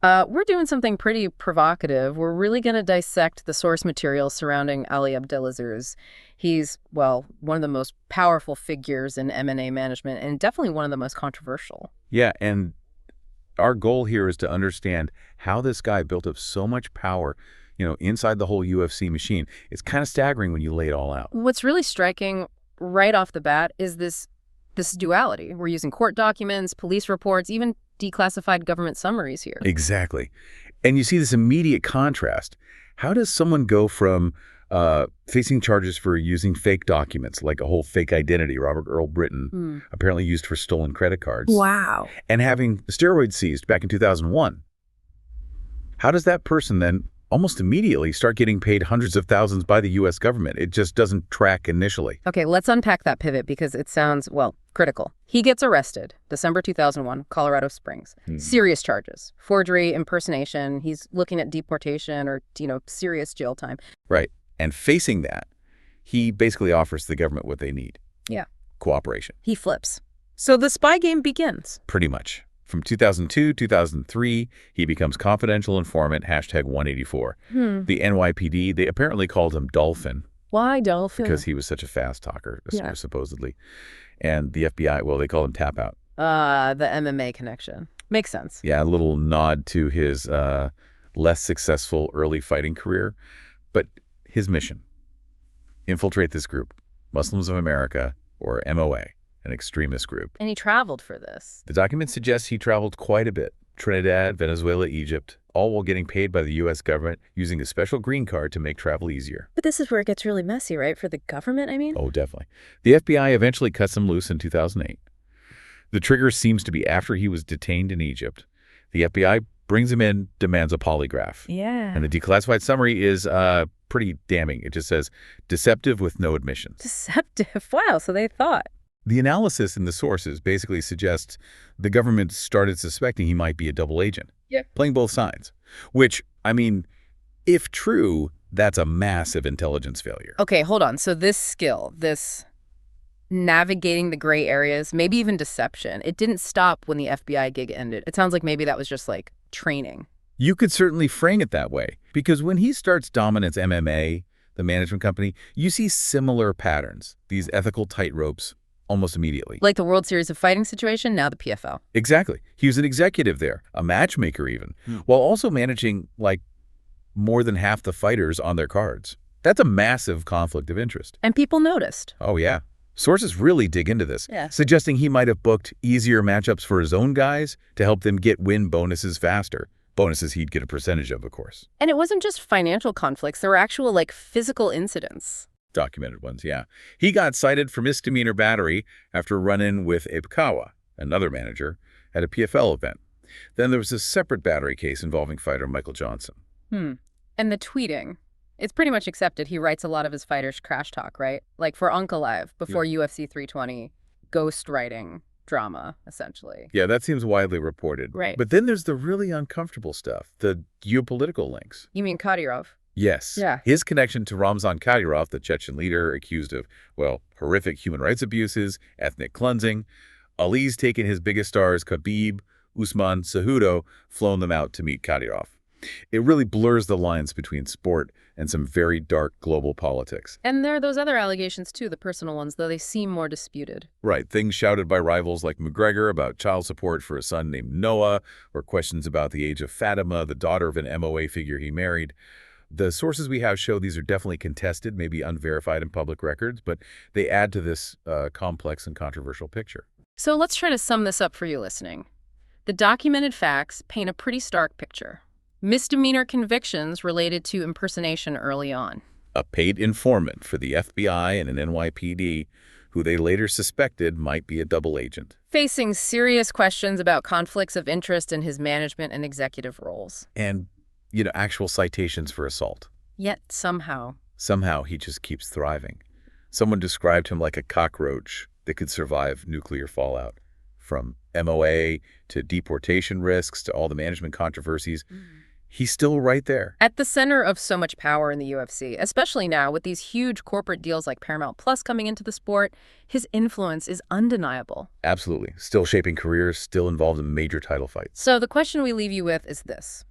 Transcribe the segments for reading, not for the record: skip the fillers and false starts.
We're doing something pretty provocative. We're really going to dissect the source material surrounding Ali Abdelaziz. He's, well, one of the most powerful figures in M&A management and definitely one of the most controversial. Yeah, and our goal here is to understand how this guy built up so much power, inside the whole UFC machine. It's kind of staggering when you lay it all out. What's really striking right off the bat is this duality. We're using court documents, police reports, even declassified government summaries here. Exactly. And you see this immediate contrast. How does someone go from facing charges for using fake documents, like a whole fake identity, Robert Earl Britton, apparently used for stolen credit cards. Wow. And having steroids seized back in 2001. How does that person then almost immediately start getting paid hundreds of thousands by the U.S. government? It just doesn't track initially. Okay, let's unpack that pivot because it sounds, well, critical. He gets arrested, December 2001, Colorado Springs. Serious charges, forgery, impersonation. He's looking at deportation or, serious jail time. Right. And facing that, he basically offers the government what they need. Yeah. Cooperation. He flips. So the spy game begins. Pretty much. From 2002, 2003, he becomes Confidential Informant, #184. The NYPD, they apparently called him Dolphin. Why Dolphin? Because he was such a fast talker, supposedly. And the FBI, well, they called him Tapout. The MMA connection. Makes sense. Yeah, a little nod to his less successful early fighting career. But his mission, infiltrate this group, Muslims of America, or MOA. An extremist group. And he traveled for this. The document suggests he traveled quite a bit. Trinidad, Venezuela, Egypt, all while getting paid by the U.S. government using a special green card to make travel easier. But this is where it gets really messy, right? For the government, I mean? Oh, definitely. The FBI eventually cuts him loose in 2008. The trigger seems to be after he was detained in Egypt. The FBI brings him in, demands a polygraph. Yeah. And the declassified summary is pretty damning. It just says, deceptive with no admissions. Deceptive? Wow, so they thought. The analysis in the sources basically suggests the government started suspecting he might be a double agent. Yeah. Playing both sides. Which, I mean, if true, that's a massive intelligence failure. Okay, hold on. So this skill, this navigating the gray areas, maybe even deception, it didn't stop when the FBI gig ended. It sounds like maybe that was just like training. You could certainly frame it that way. Because when he starts Dominance MMA, the management company, you see similar patterns, these ethical tightropes, almost immediately. Like the World Series of Fighting situation, now the PFL. Exactly. He was an executive there, a matchmaker even, while also managing, like, more than half the fighters on their cards. That's a massive conflict of interest. And people noticed. Oh, yeah. Sources really dig into this, suggesting he might have booked easier matchups for his own guys to help them get win bonuses faster. Bonuses he'd get a percentage of course. And it wasn't just financial conflicts. There were actual, physical incidents. Documented ones, yeah. He got cited for misdemeanor battery after a run-in with Kawa, another manager, at a PFL event. Then there was a separate battery case involving fighter Michael Johnson. And the tweeting. It's pretty much accepted. He writes a lot of his fighters' crash talk, right? Like for Uncle Live, before UFC 320, ghost writing drama, essentially. Yeah, that seems widely reported. Right. But then there's the really uncomfortable stuff, the geopolitical links. You mean Kadyrov? Yes. Yeah. His connection to Ramzan Kadyrov, the Chechen leader accused of, well, horrific human rights abuses, ethnic cleansing. Ali's taken his biggest stars, Khabib, Usman, Cejudo, flown them out to meet Kadyrov. It really blurs the lines between sport and some very dark global politics. And there are those other allegations, too, the personal ones, though they seem more disputed. Right. Things shouted by rivals like McGregor about child support for a son named Noah, or questions about the age of Fatima, the daughter of an MOA figure he married. The sources we have show these are definitely contested, maybe unverified in public records, but they add to this complex and controversial picture. So let's try to sum this up for you listening. The documented facts paint a pretty stark picture. Misdemeanor convictions related to impersonation early on. A paid informant for the FBI and an NYPD, who they later suspected might be a double agent. Facing serious questions about conflicts of interest in his management and executive roles. And actual citations for assault. Yet somehow he just keeps thriving. Someone described him like a cockroach that could survive nuclear fallout. From MOA to deportation risks to all the management controversies, He's still right there. At the center of so much power in the UFC, especially now with these huge corporate deals like Paramount Plus coming into the sport, his influence is undeniable. Absolutely. Still shaping careers, still involved in major title fights. So the question we leave you with is this.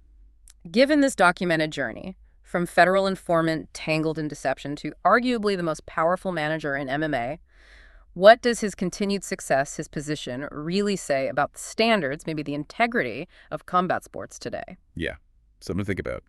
Given this documented journey, from federal informant tangled in deception to arguably the most powerful manager in MMA, what does his continued success, his position, really say about the standards, maybe the integrity, of combat sports today? Yeah, something to think about.